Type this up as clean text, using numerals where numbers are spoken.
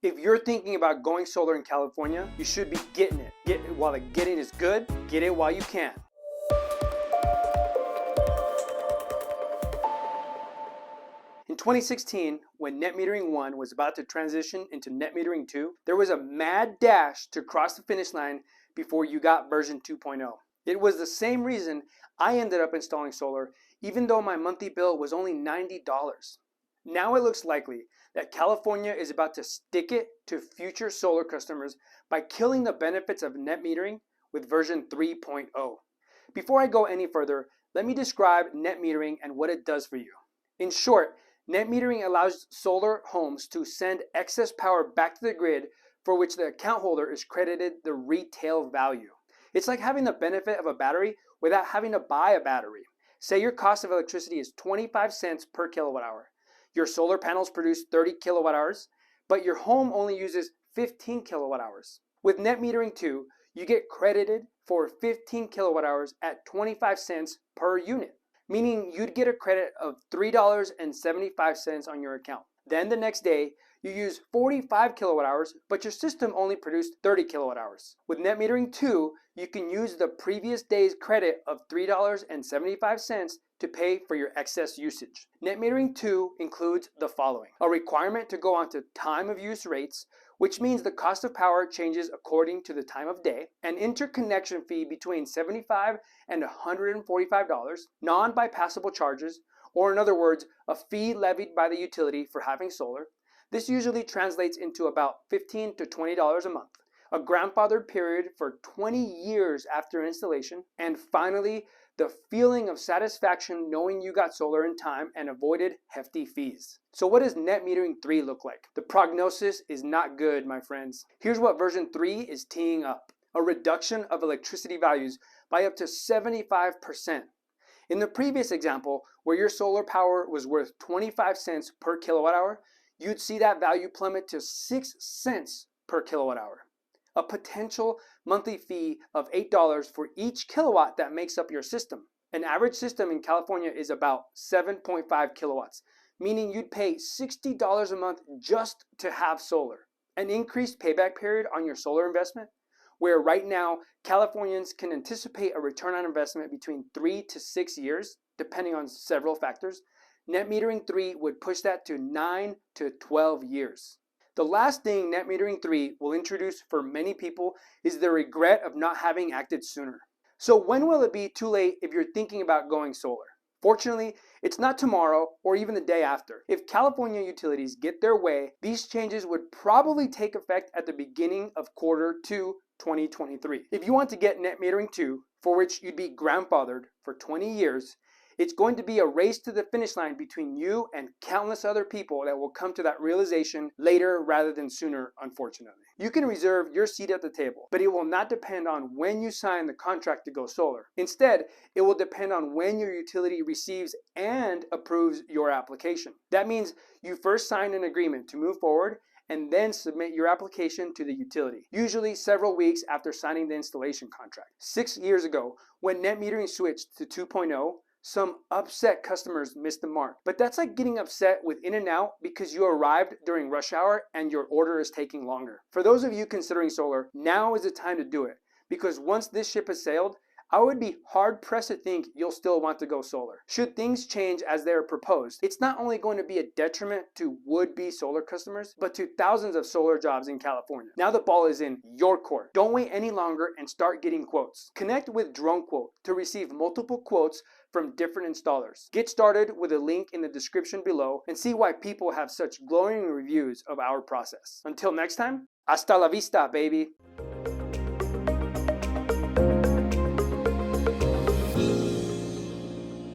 If you're thinking about going solar in California, you should be getting it. While the getting is good, get it while you can. In 2016, when Net Metering 1 was about to transition into Net Metering 2, there was a mad dash to cross the finish line before you got version 2.0. It was the same reason I ended up installing solar, even though my monthly bill was only $90. Now it looks likely that California is about to stick it to future solar customers by killing the benefits of net metering with version 3.0. Before I go any further, let me describe net metering and what it does for you. In short, net metering allows solar homes to send excess power back to the grid for which the account holder is credited the retail value. It's like having the benefit of a battery without having to buy a battery. Say your cost of electricity is 25 cents per kilowatt hour. Your solar panels produce 30 kilowatt hours, but your home only uses 15 kilowatt hours. With Net Metering 2, you get credited for 15 kilowatt hours at 25 cents per unit, meaning you'd get a credit of $3.75 on your account. Then the next day, you use 45 kilowatt hours, but your system only produced 30 kilowatt hours. With Net Metering 2, you can use the previous day's credit of $3.75 to pay for your excess usage. Net Metering 2 includes the following: a requirement to go onto time of use rates, which means the cost of power changes according to the time of day, an interconnection fee between $75 and $145, non-bypassable charges, or in other words, a fee levied by the utility for having solar. This usually translates into about $15 to $20 a month. A grandfathered period for 20 years after installation, and finally, the feeling of satisfaction knowing you got solar in time and avoided hefty fees. So what does Net Metering 3 look like? The prognosis is not good, my friends. Here's what version 3 is teeing up: a reduction of electricity values by up to 75%. In the previous example, where your solar power was worth 25 cents per kilowatt hour, you'd see that value plummet to 6 cents per kilowatt hour. A potential monthly fee of $8 for each kilowatt that makes up your system. An average system in California is about 7.5 kilowatts, meaning you'd pay $60 a month just to have solar. An increased payback period on your solar investment, where right now Californians can anticipate a return on investment between 3 to 6 years, depending on several factors. Net Metering 3 would push that to 9 to 12 years. The last thing Net Metering 3 will introduce for many people is the regret of not having acted sooner. So when will it be too late if you're thinking about going solar? Fortunately, it's not tomorrow or even the day after. If California utilities get their way, these changes would probably take effect at the beginning of Q2 2023. If you want to get Net Metering 2, for which you'd be grandfathered for 20 years, it's going to be a race to the finish line between you and countless other people that will come to that realization later rather than sooner, unfortunately. You can reserve your seat at the table, but it will not depend on when you sign the contract to go solar. Instead, it will depend on when your utility receives and approves your application. That means you first sign an agreement to move forward and then submit your application to the utility, usually several weeks after signing the installation contract. 6 years ago, when net metering switched to 2.0, some upset customers missed the mark. But that's like getting upset with In-N-Out because you arrived during rush hour and your order is taking longer. For those of you considering solar, now is the time to do it, because once this ship has sailed, I would be hard-pressed to think you'll still want to go solar. Should things change as they are proposed, it's not only going to be a detriment to would-be solar customers, but to thousands of solar jobs in California. Now the ball is in your court. Don't wait any longer and start getting quotes. Connect with DroneQuote to receive multiple quotes from different installers. Get started with a link in the description below and see why people have such glowing reviews of our process. Until next time, hasta la vista, baby.